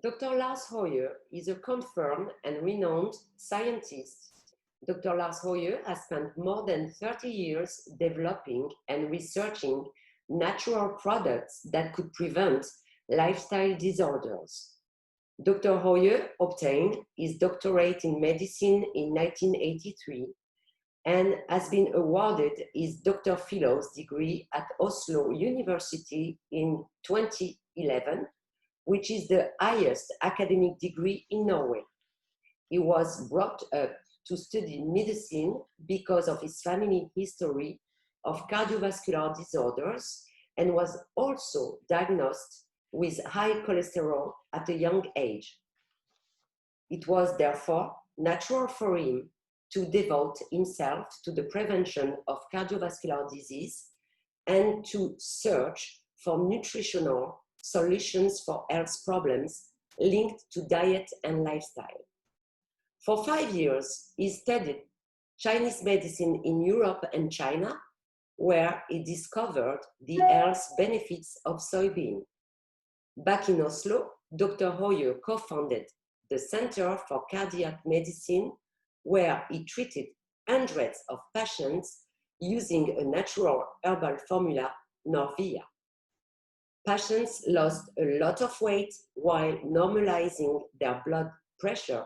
Dr. Lars Hoie is a confirmed and renowned scientist. Dr. Lars Hoie has spent more than 30 years developing and researching natural products that could prevent lifestyle disorders. Dr. Hoie obtained his doctorate in medicine in 1983 and has been awarded his Dr. Philos degree at Oslo University in 2011, which is the highest academic degree in Norway. He was brought up to study medicine because of his family history of cardiovascular disorders and was also diagnosed with high cholesterol at a young age. It was therefore natural for him to devote himself to the prevention of cardiovascular disease and to search for nutritional solutions for health problems linked to diet and lifestyle. For 5 years, he studied Chinese medicine in Europe and China, where he discovered the health benefits of soybean. Back in Oslo, Dr. Hoie co-founded the Center for Cardiac Medicine, where he treated hundreds of patients using a natural herbal formula, Norvia. Patients lost a lot of weight while normalizing their blood pressure,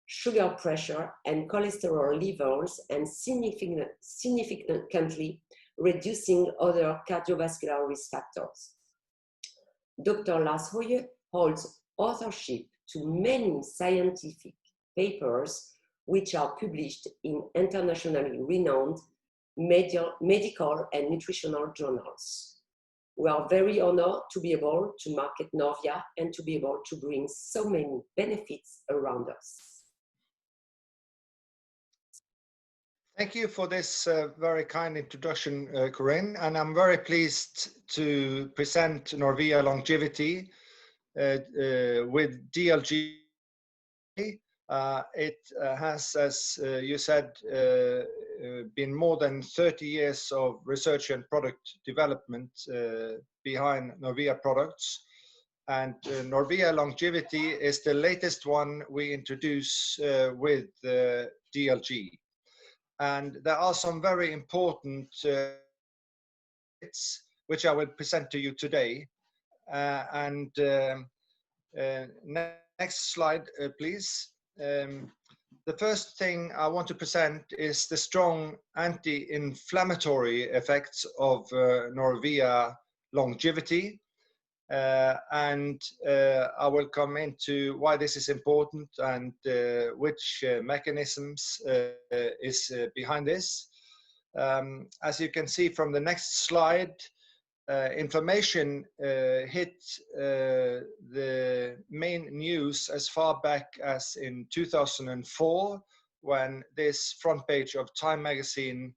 sugar pressure, and cholesterol levels, and significantly reducing other cardiovascular risk factors. Dr. Lars Hoie holds authorship to many scientific papers which are published in internationally renowned medical and nutritional journals. We are very honored to be able to market Norvia and to be able to bring so many benefits around us. Thank you for this very kind introduction, Corinne, and I'm very pleased to present Norvia Longevity with DLG. It has, as you said, been more than 30 years of research and product development behind Norvia products. And Norvia Longevity is the latest one we introduce with DLG. And there are some very important bits which I will present to you today. Next slide, please. The first thing I want to present is the strong anti-inflammatory effects of Norvia Longevity. I will come into why this is important and which mechanisms is behind this. As you can see from the next slide, inflammation hit the main news as far back as in 2004, when this front page of Time magazine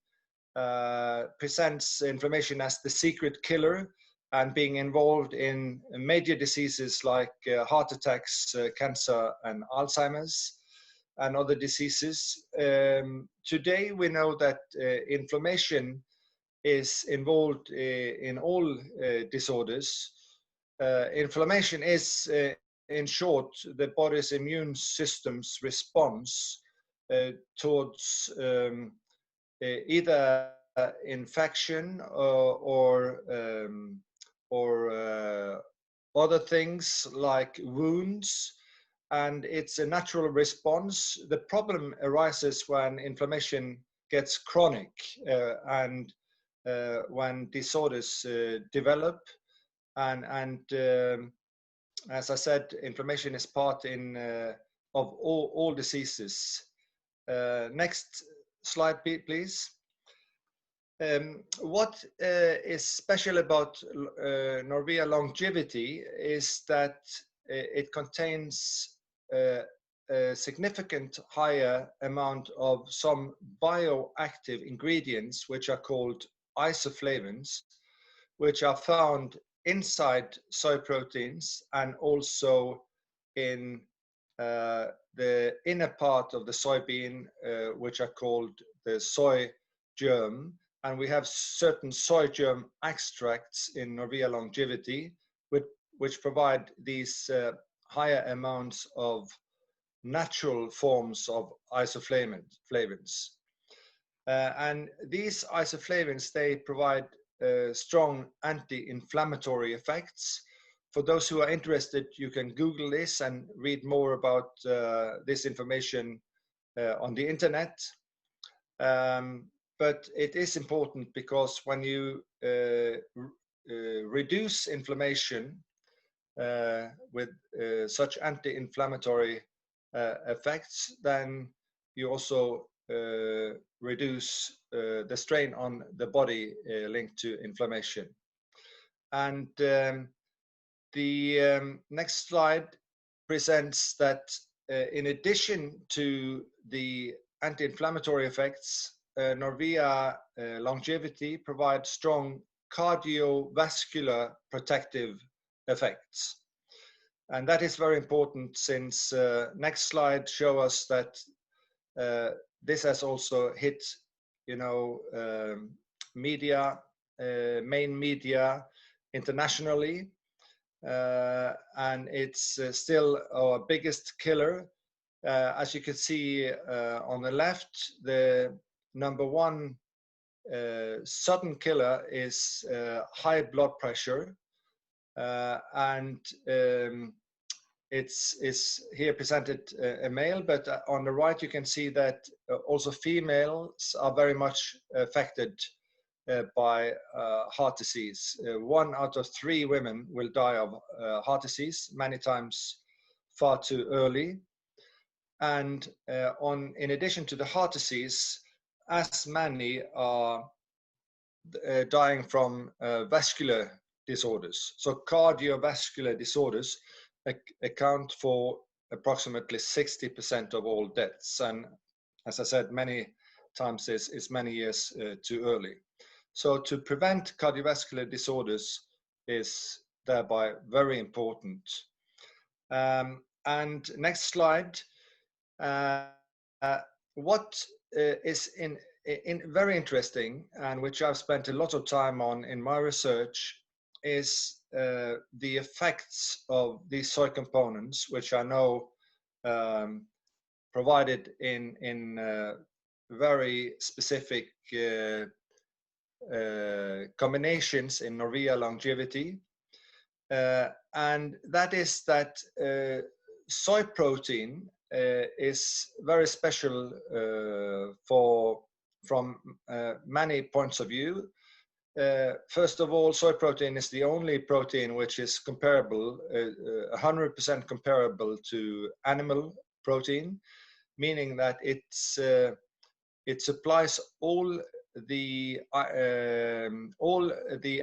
presents inflammation as the secret killer and being involved in major diseases like heart attacks, cancer, and Alzheimer's, and other diseases. Today, we know that inflammation is involved in all disorders. Inflammation is, in short, the body's immune system's response towards either infection or other things like wounds, and it's a natural response. The problem arises when inflammation gets chronic and when disorders develop, and as I said, inflammation is part of all diseases. Next slide, please. What is special about Norvia Longevity is that it contains a significant higher amount of some bioactive ingredients which are called isoflavones, which are found inside soy proteins and also in the inner part of the soybean, which are called the soy germ. And we have certain soy germ extracts in Norvia Longevity, which provide these higher amounts of natural forms of isoflavones. And these isoflavones, they provide strong anti-inflammatory effects. For those who are interested, you can Google this and read more about this information on the internet. But it is important because when you reduce inflammation with such anti-inflammatory effects, then you also reduce the strain on the body linked to inflammation. And the next slide presents that in addition to the anti-inflammatory effects, Norvia longevity provides strong cardiovascular protective effects. And that is very important, since next slide show us that this has also hit, media, main media internationally, and it's still our biggest killer. As you can see on the left, the number one sudden killer is high blood pressure, and it's here presented a male, but on the right you can see that also females are very much affected by heart disease. 1 out of 3 women will die of heart disease, many times far too early. And in addition to the heart disease, as many are dying from vascular disorders. So cardiovascular disorders account for approximately 60% of all deaths. And as I said, many times is many years too early. So to prevent cardiovascular disorders is thereby very important. And next slide. What is very interesting, and which I've spent a lot of time on in my research, is the effects of these soy components, which I know provided in very specific combinations in Norvia longevity. And that is that soy protein is very special from many points of view. First of all, soy protein is the only protein which is comparable, 100% comparable to animal protein, meaning that it supplies all the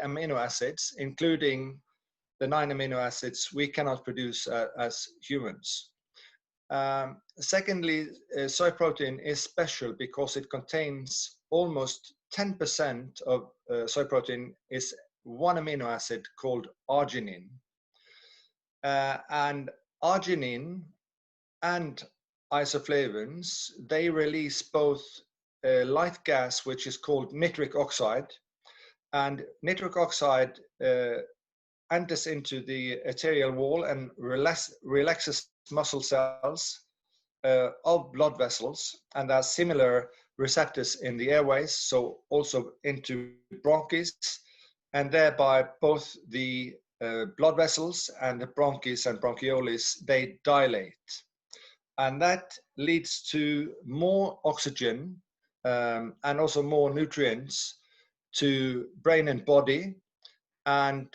amino acids, including the 9 amino acids we cannot produce as humans. Secondly, soy protein is special because it contains almost 10% of soy protein is one amino acid called arginine. And arginine and isoflavones, they release both light gas, which is called nitric oxide, and nitric oxide enters into the arterial wall and relaxes muscle cells of blood vessels, and there are similar receptors in the airways, so also into bronchs, and thereby both the blood vessels and the bronchs and bronchioles, they dilate, and that leads to more oxygen and also more nutrients to brain and body, and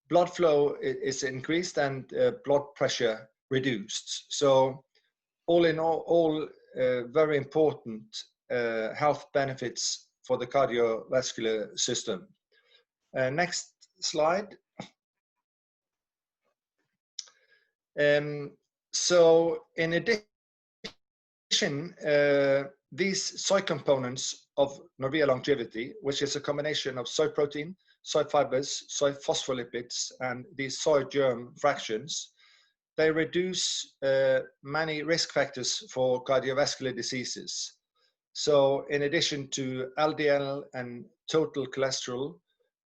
blood flow is increased and blood pressure reduced. So all in all very important health benefits for the cardiovascular system. Next slide. So in addition, these soy components of Norvia longevity, which is a combination of soy protein, soy fibers, soy phospholipids, and these soy germ fractions, they reduce many risk factors for cardiovascular diseases. So in addition to LDL and total cholesterol,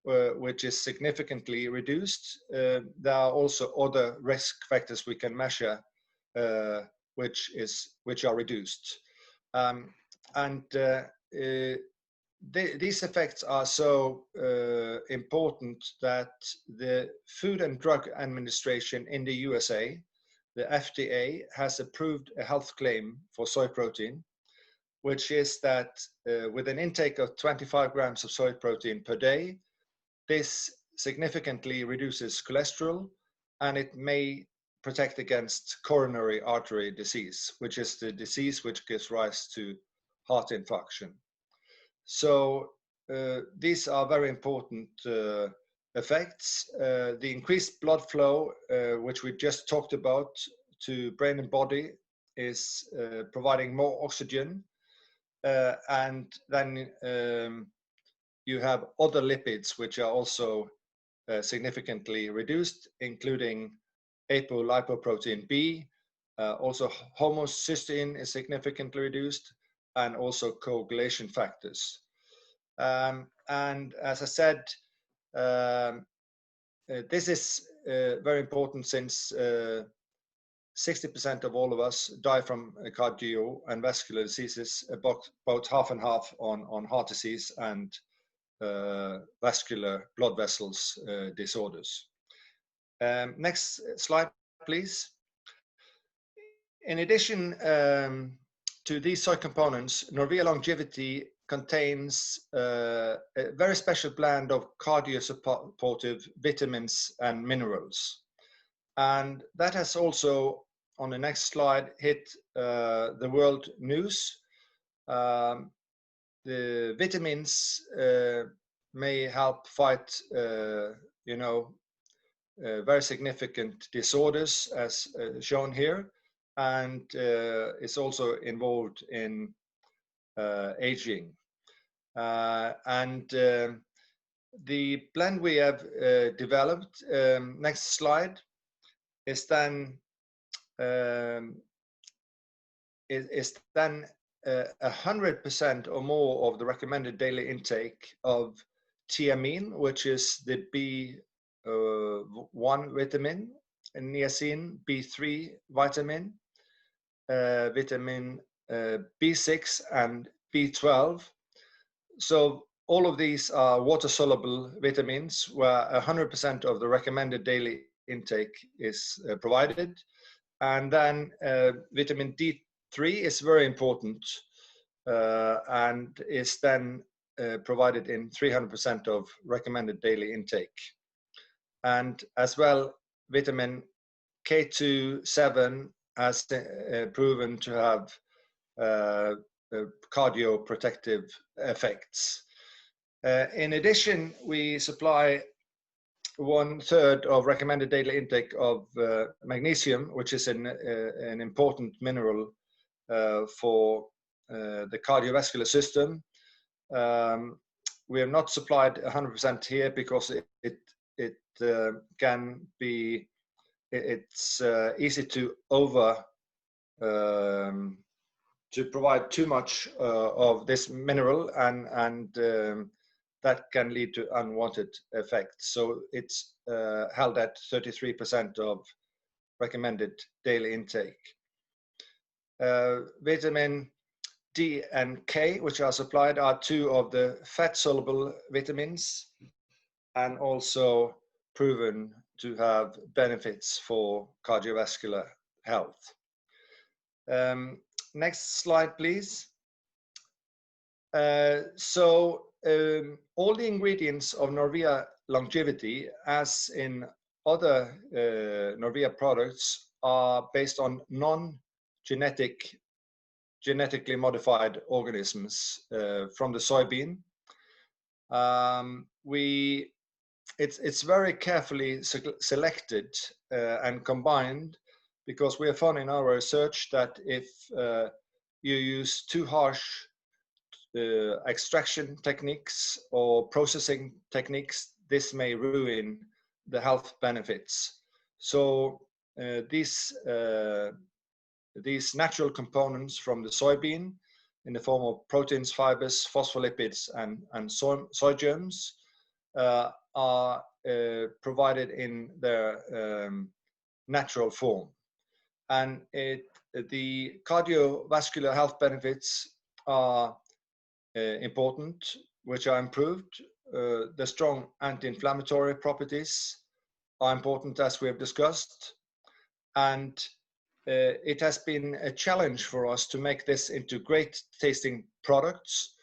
which is significantly reduced. There are also other risk factors we can measure, which are reduced. These effects are so important that the Food and Drug Administration in the USA, the FDA, has approved a health claim for soy protein, which is that with an intake of 25 grams of soy protein per day, this significantly reduces cholesterol, and it may protect against coronary artery disease, which is the disease which gives rise to heart infarction. So these are very important effects. The increased blood flow, which we just talked about, to brain and body is providing more oxygen. And then you have other lipids which are also significantly reduced, including apolipoprotein B. Also homocysteine is significantly reduced, and also coagulation factors. And as I said, this is very important, since 60% of all of us die from cardio and vascular diseases, about half and half on heart disease and vascular blood vessels disorders. Next slide, please. In addition to these soy components, Norvia Longevity contains a very special blend of cardio-supportive vitamins and minerals. And that has also, on the next slide, hit the world news. The vitamins may help fight, very significant disorders, as shown here, and is also involved in aging. The blend we have developed, next slide, is then 100% or more of the recommended daily intake of thiamine, which is the B1 vitamin, and niacin, B3 vitamin, vitamin B6 and B12. So all of these are water-soluble vitamins, where 100% of the recommended daily intake is provided. And then vitamin D3 is very important, and is then provided in 300% of recommended daily intake. And as well, vitamin K2-7 has proven to have cardioprotective effects. In addition, we supply 1/3 of recommended daily intake of magnesium, which is an important mineral for the cardiovascular system. We have not supplied 100% here because it's easy to to provide too much of this mineral, and that can lead to unwanted effects. So it's held at 33% of recommended daily intake. Vitamin D and K, which are supplied, are 2 of the fat-soluble vitamins, and also proven to have benefits for cardiovascular health. Next slide, please. All the ingredients of Norvia Longevity, as in other Norvia products, are based on genetically modified organisms from the soybean. It's very carefully selected and combined, because we have found in our research that if you use too harsh extraction techniques or processing techniques, this may ruin the health benefits. So these natural components from the soybean, in the form of proteins, fibers, phospholipids, and soy germs, are provided in their natural form. And the cardiovascular health benefits are important, which are improved. The strong anti-inflammatory properties are important, as we have discussed. And it has been a challenge for us to make this into great tasting products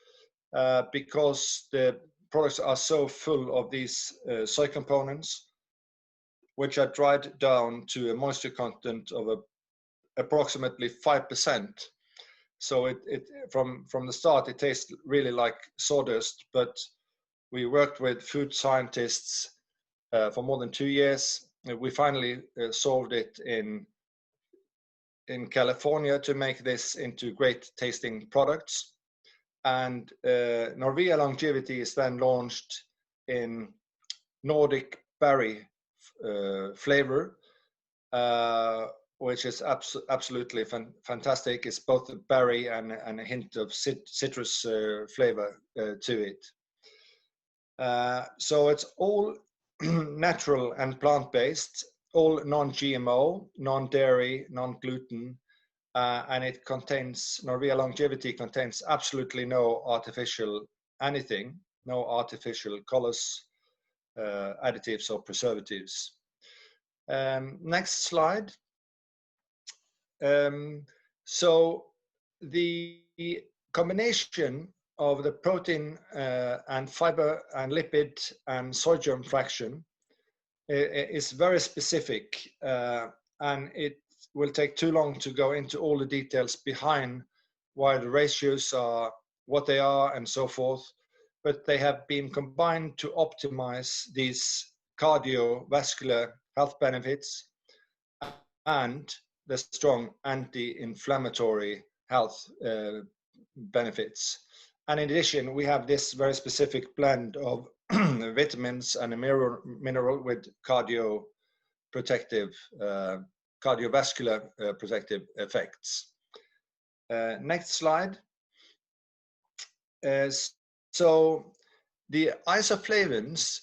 because the products are so full of these soy components, which are dried down to a moisture content of approximately 5%. So from the start, it tastes really like sawdust, but we worked with food scientists for more than 2 years. We finally solved it in California to make this into great tasting products. And Norvia Longevity is then launched in Nordic berry flavor, which is absolutely fantastic. It's both a berry and a hint of citrus flavor to it. So it's all natural and plant-based, all non-GMO, non-dairy, non-gluten, and it contains, Norvia Longevity contains absolutely no artificial anything, no artificial colors, additives or preservatives. Next slide. So the combination of the protein and fiber and lipid and soy germ fraction is very specific, and it will take too long to go into all the details behind why the ratios are what they are and so forth, but they have been combined to optimize these cardiovascular health benefits and the strong anti-inflammatory health benefits. And in addition, we have this very specific blend of vitamins and a mineral with cardiovascular protective effects. Next slide. So the isoflavones,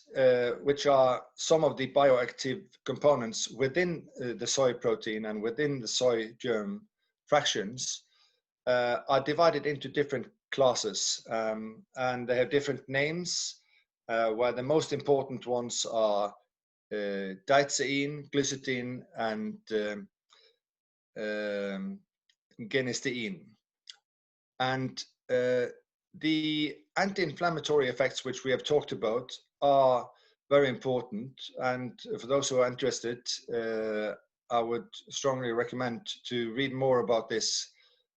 which are some of the bioactive components within the soy protein and within the soy germ fractions, are divided into different classes, and they have different names, where the most important ones are dietzein, glycitein, and genistein. And the anti-inflammatory effects, which we have talked about, are very important. And for those who are interested, I would strongly recommend to read more about this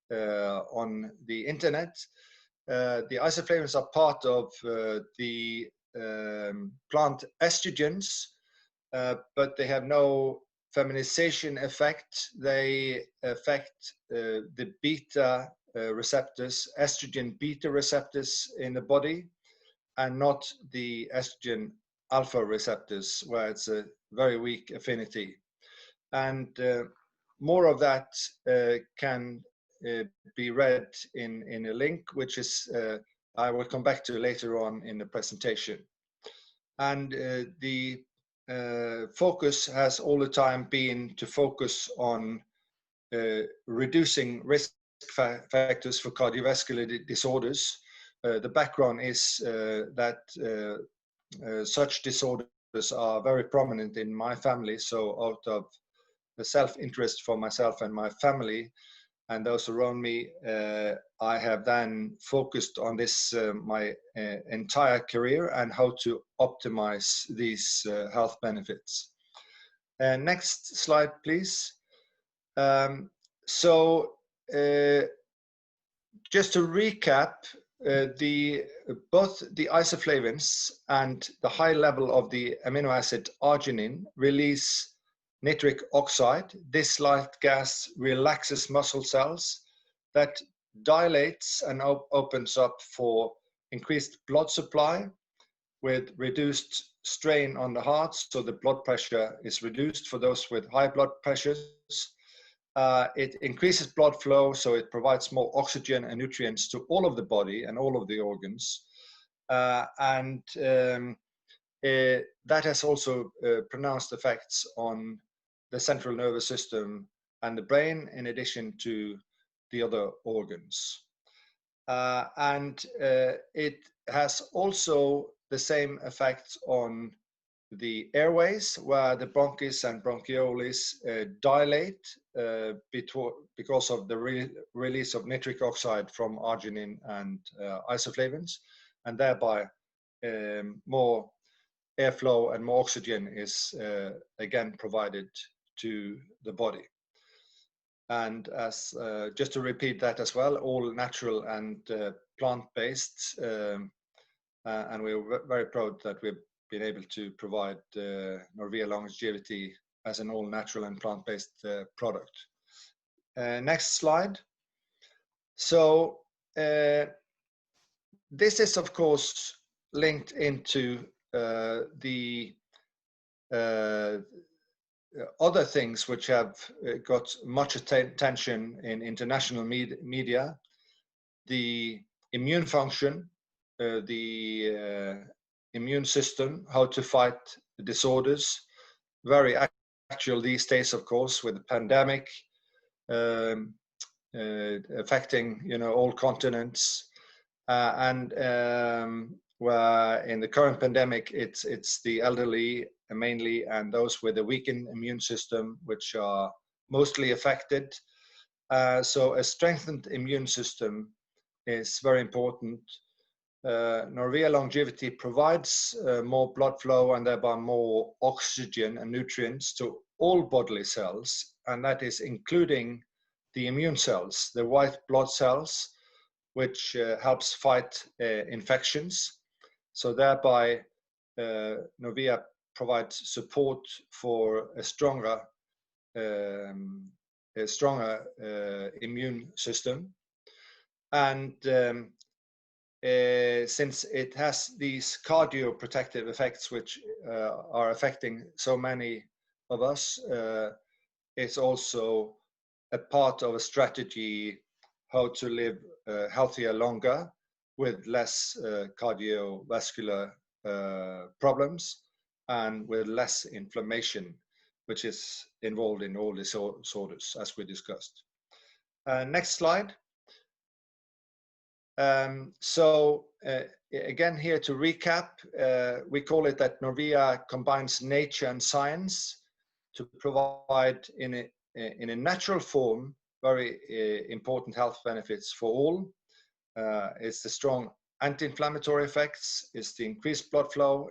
on the internet. The isoflavones are part of the plant estrogens, but they have no feminization effect. They affect the beta receptors, estrogen beta receptors in the body, and not the estrogen alpha receptors, where it's a very weak affinity. And more of that can be read in a link, which is I will come back to later on in the presentation. And the focus has all the time been to focus on reducing risk factors for cardiovascular disorders. The background is that such disorders are very prominent in my family. So out of the self-interest for myself and my family and those around me, I have then focused on this my entire career and how to optimize these health benefits. Next slide, please. Just to recap, both the isoflavones and the high level of the amino acid arginine release nitric oxide. This light gas relaxes muscle cells, that dilates and opens up for increased blood supply with reduced strain on the heart, so the blood pressure is reduced for those with high blood pressures. It increases blood flow, so it provides more oxygen and nutrients to all of the body and all of the organs. that has also pronounced effects on the central nervous system and the brain, in addition to the other organs. And it has also the same effects on the airways, where the bronchus and bronchioles dilate because of the release of nitric oxide from arginine and isoflavones, and thereby more airflow and more oxygen is again provided to the body. And as just to repeat that as well, all natural and plant-based, and we're very proud that we've been able to provide Norvia longevity as an all natural and plant-based product. Next slide. So this is of course linked into the other things which have got much attention in international media: the immune function, the immune system, how to fight disorders. Very actual these days, of course, with the pandemic affecting all continents, and where in the current pandemic it's the elderly mainly, and those with a weakened immune system which are mostly affected. So a strengthened immune system is very important. Norvia longevity provides more blood flow and thereby more oxygen and nutrients to all bodily cells, and that is including the immune cells, the white blood cells, which helps fight infections. So thereby Norvia provides support for a stronger immune system. And since it has these cardioprotective effects which are affecting so many of us, it's also a part of a strategy how to live healthier longer with less cardiovascular problems and with less inflammation, which is involved in all disorders, as we discussed. Next slide. So again, here to recap, we call it that Norvia combines nature and science to provide in a natural form very important health benefits for all. It's the strong anti-inflammatory effects, it's the increased blood flow,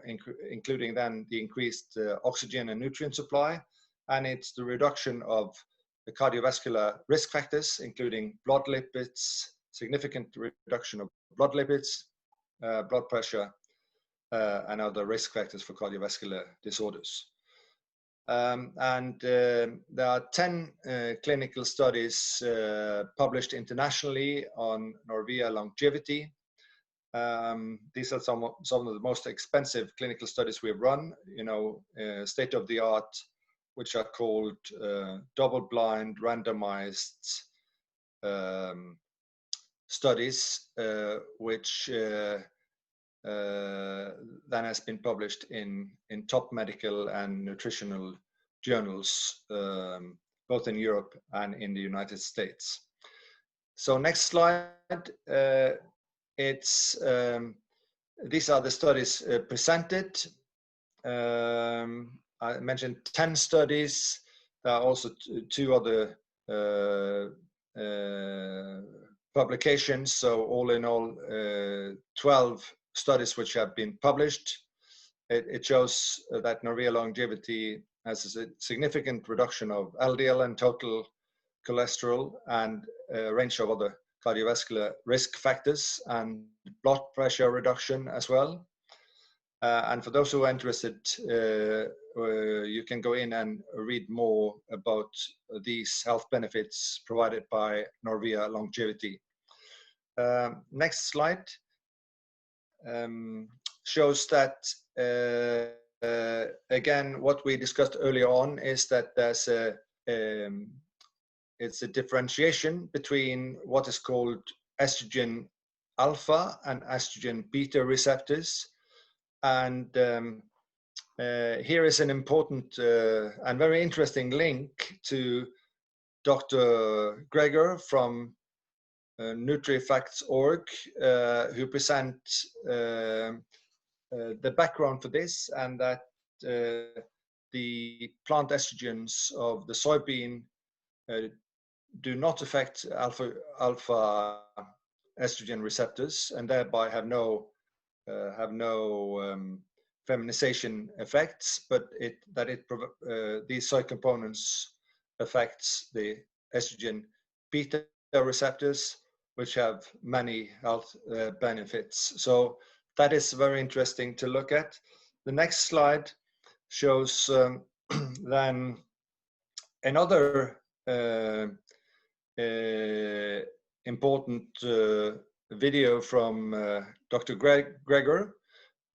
including then the increased oxygen and nutrient supply, and it's the reduction of the cardiovascular risk factors, including blood lipids, significant reduction of blood lipids, blood pressure, and other risk factors for cardiovascular disorders. There are 10 clinical studies published internationally on Norvia longevity. These are some of the most expensive clinical studies we've run, state-of-the-art, which are called double-blind, randomized studies, which then has been published in top medical and nutritional journals, both in Europe and in the United States. So next slide. These are the studies presented. I mentioned 10 studies. There are also two other publications. So all in all, 12 studies which have been published. It shows that Norvia longevity has a significant reduction of LDL and total cholesterol and a range of other cardiovascular risk factors and blood pressure reduction as well. And for those who are interested, you can go in and read more about these health benefits provided by Norvia longevity. Next slide shows that, again, what we discussed earlier on is that there's it's a differentiation between what is called estrogen alpha and estrogen beta receptors. And here is an important and very interesting link to Dr. Gregor from NutriFacts.org, who present the background for this, and that the plant estrogens of the soybean do not affect alpha estrogen receptors, and thereby have no feminization effects, but these soy components affects the estrogen beta receptors, which have many health benefits. So that is very interesting to look at. The next slide shows then another important video from Dr. Gregor,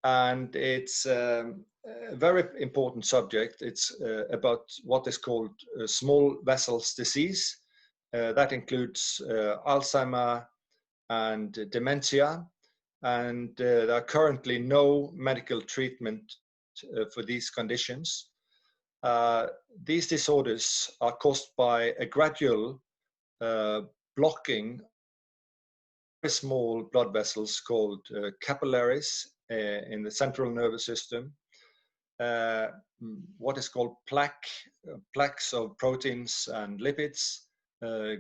and it's a very important subject. It's about what is called small vessels disease. That includes Alzheimer and dementia, and there are currently no medical treatment for these conditions. These disorders are caused by a gradual blocking very small blood vessels called capillaries in the central nervous system. What is called plaques of proteins and lipids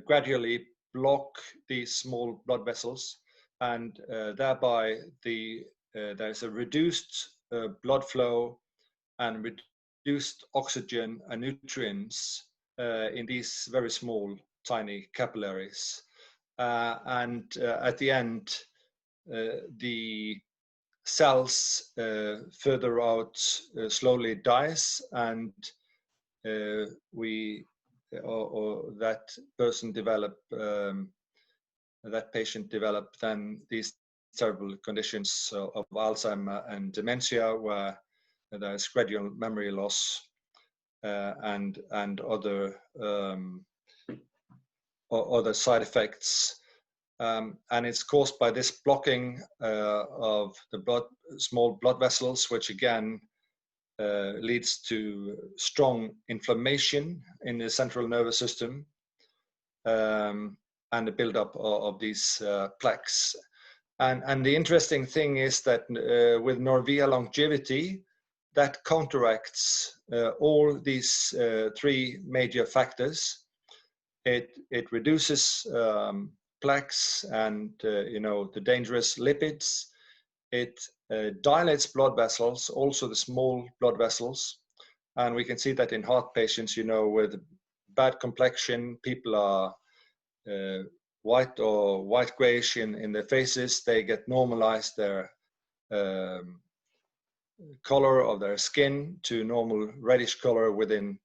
gradually block these small blood vessels, and thereby there's a reduced blood flow and reduced oxygen and nutrients in these very small, tiny capillaries. And at the end, the cells further out slowly dies, and that patient develop then these terrible conditions of Alzheimer and dementia, where there's gradual memory loss and other side effects. And it's caused by this blocking of the small blood vessels, which again leads to strong inflammation in the central nervous system, and the buildup of these plaques. And the interesting thing is that with Norvia longevity, that counteracts all these three major factors. It reduces plaques and the dangerous lipids. It dilates blood vessels, also the small blood vessels, and we can see that in heart patients, with bad complexion, people are white or white grayish in their faces. They get normalized their color of their skin to normal reddish color within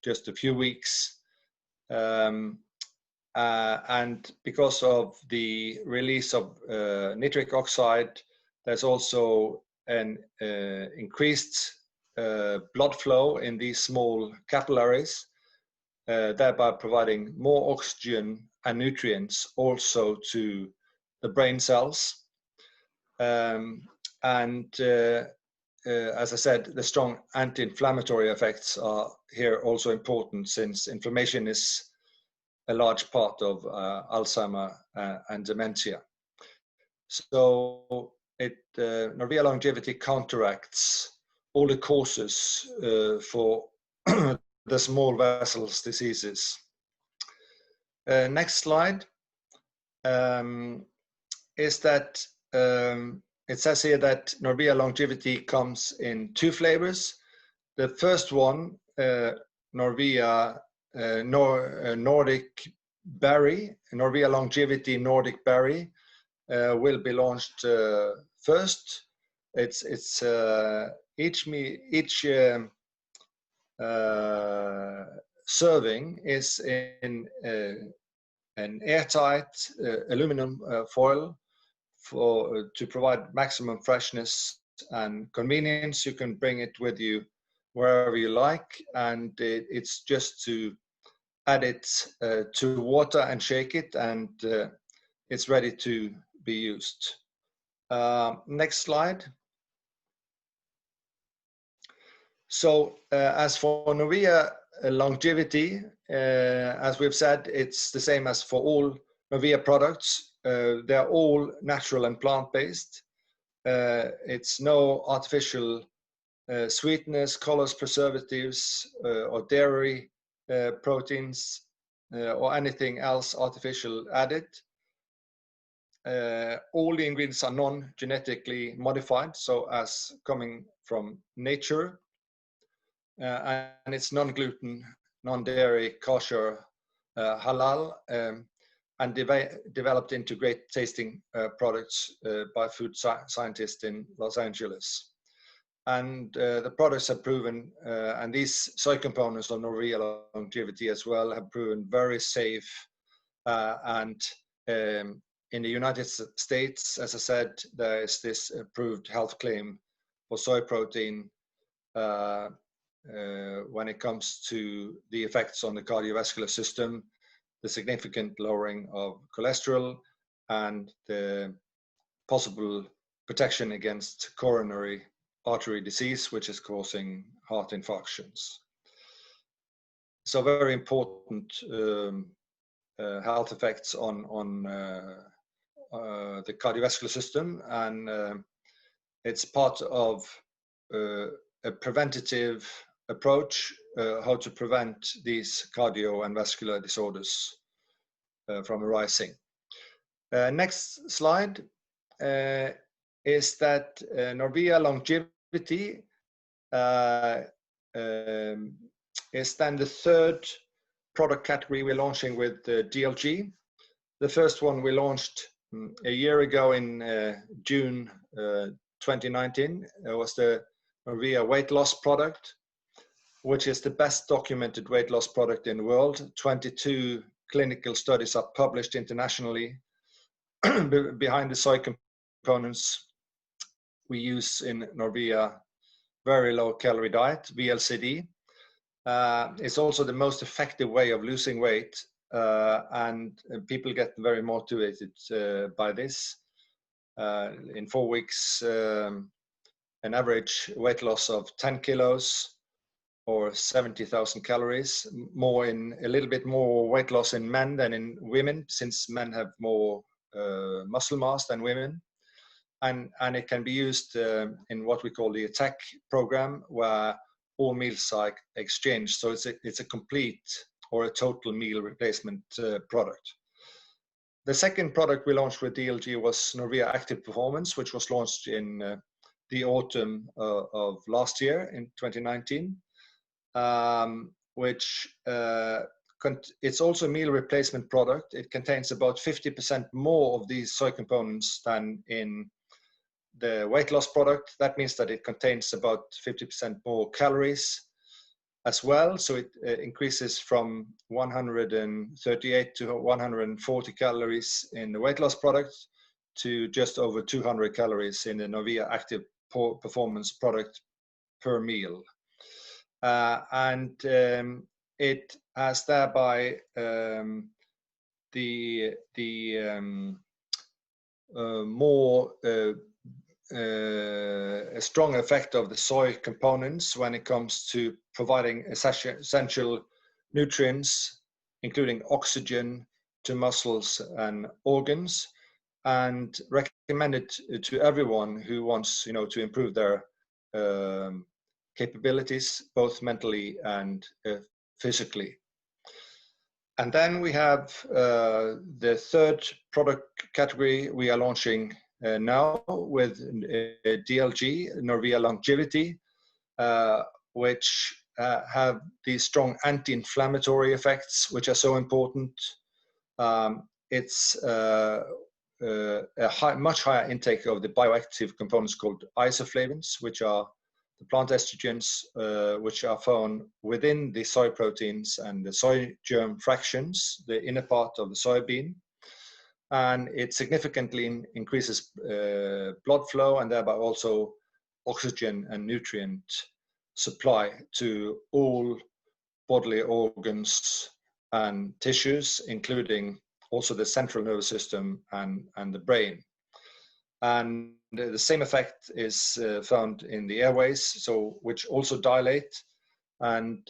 just a few weeks. And because of the release of nitric oxide, there's also an increased blood flow in these small capillaries, thereby providing more oxygen and nutrients also to the brain cells. As I said, the strong anti-inflammatory effects are here also important, since inflammation is a large part of Alzheimer and dementia. So Norvia longevity counteracts all the causes for the small vessels diseases. Next slide is that it says here that Norvia longevity comes in two flavors. The first one, Norvia Nordic Berry, Norvia longevity Nordic Berry, will be launched first. It's each serving is in an airtight aluminum foil to provide maximum freshness and convenience. You can bring it with you wherever you like, and it's just to add it to water and shake it, and it's ready to be used. Next slide. So as for Norvia longevity, as we've said, it's the same as for all Norvia products. They're all natural and plant-based. It's no artificial sweeteners, colors, preservatives, or dairy proteins, or anything else artificial added. All the ingredients are non-genetically modified, so as coming from nature. And it's non-gluten, non-dairy, kosher, halal, and developed into great tasting products by food scientists in Los Angeles. And the products have proven, and these soy components of Norvia longevity as well, have proven very safe. And in the United States, as I said, there is this approved health claim for soy protein when it comes to the effects on the cardiovascular system, the significant lowering of cholesterol, and the possible protection against coronary artery disease, which is causing heart infarctions. So very important health effects on the cardiovascular system, and it's part of a preventative approach, how to prevent these cardio and vascular disorders from arising. Next slide is that Norvia longevity is then the third product category we're launching with DLG. The first one we launched a year ago in June 2019. It was the Norvia weight loss product, which is the best documented weight loss product in the world. 22 clinical studies are published internationally behind the soy components we use in Norvia. Very low calorie diet, VLCD. It's also the most effective way of losing weight, and people get very motivated by this. In 4 weeks, an average weight loss of 10 kilos or 70,000 calories, a little bit more weight loss in men than in women, since men have more muscle mass than women. And it can be used in what we call the ATTACK program, where all meals are exchanged. So it's a complete or a total meal replacement product. The second product we launched with DLG was Norvia Active Performance, which was launched in the autumn of last year in 2019, which it's also a meal replacement product. It contains about 50% more of these soy components than in the weight loss product. That means that it contains about 50% more calories as well. So it increases from 138 to 140 calories in the weight loss product to just over 200 calories in the Norvia Active Performance product per meal. And it has thereby a strong effect of the soy components when it comes to providing essential nutrients, including oxygen to muscles and organs, and recommended to everyone who wants, to improve their capabilities, both mentally and physically. And then we have the third product category we are launching now with DLG, Norvia Longevity, which have these strong anti-inflammatory effects, which are so important. It's a much higher intake of the bioactive components called Isoflavones, which are the plant estrogens, which are found within the soy proteins and the soy germ fractions, the inner part of the soybean. And it significantly increases blood flow and thereby also oxygen and nutrient supply to all bodily organs and tissues, including also the central nervous system and the brain. And the same effect is found in the airways, so which also dilate, and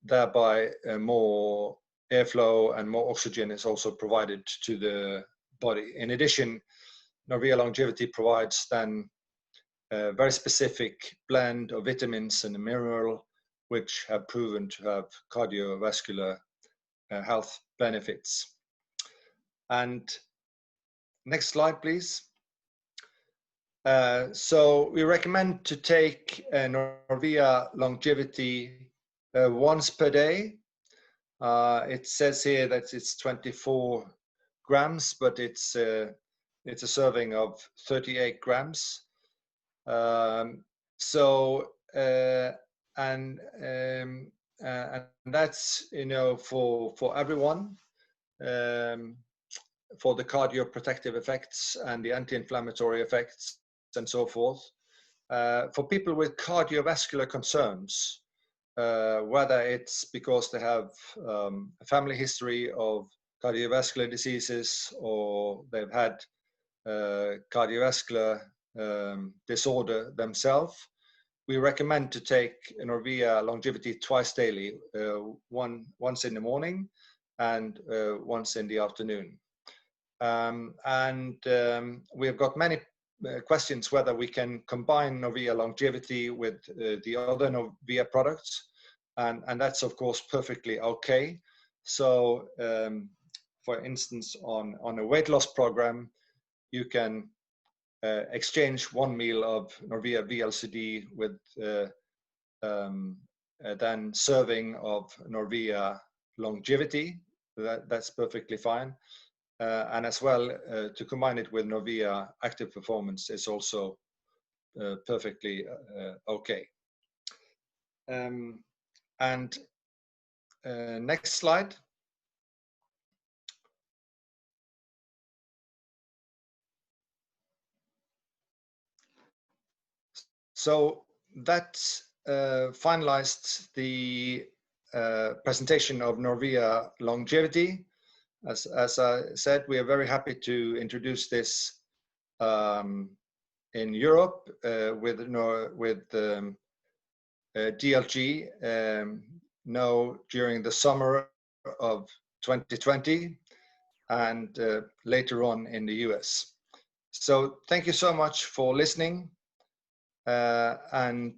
thereby more airflow and more oxygen is also provided to the body. In addition, Norvia Longevity provides then a very specific blend of vitamins and mineral which have proven to have cardiovascular health benefits. And next slide, please. So we recommend to take Norvia Longevity once per day. It says here that it's 24 grams, but it's a serving of 38 grams. And that's, you know, for everyone, for the cardioprotective effects and the anti-inflammatory effects and so forth. For people with cardiovascular concerns, whether it's because they have a family history of cardiovascular diseases or they've had cardiovascular disorder themselves, we recommend to take Norvia Longevity twice daily, once in the morning and once in the afternoon. We have got many questions whether we can combine Norvia Longevity with the other Norvia products, and that's of course perfectly okay. So for instance, on a weight loss program, you can exchange one meal of Norvia VLCD with then serving of Norvia Longevity. That's perfectly fine. And as well, to combine it with Norvia Active Performance is also perfectly okay. Next slide. So that finalized the presentation of Norvia Longevity. As I said, we are very happy to introduce this in Europe with DLG now during the summer of 2020 and later on in the US. So thank you so much for listening and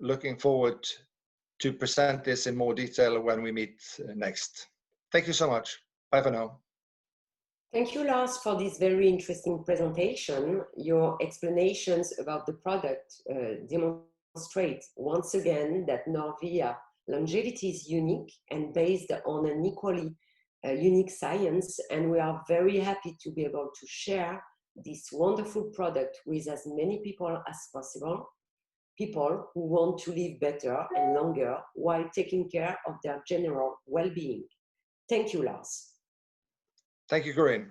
looking forward to present this in more detail when we meet next. Thank you so much. Bye for now. Thank you, Lars, for this very interesting presentation. Your explanations about the product demonstrate once again that Norvia Longevity is unique and based on an equally unique science, and we are very happy to be able to share this wonderful product with as many people as possible, people who want to live better and longer while taking care of their general well-being. Thank you, Lars. Thank you, Corinne.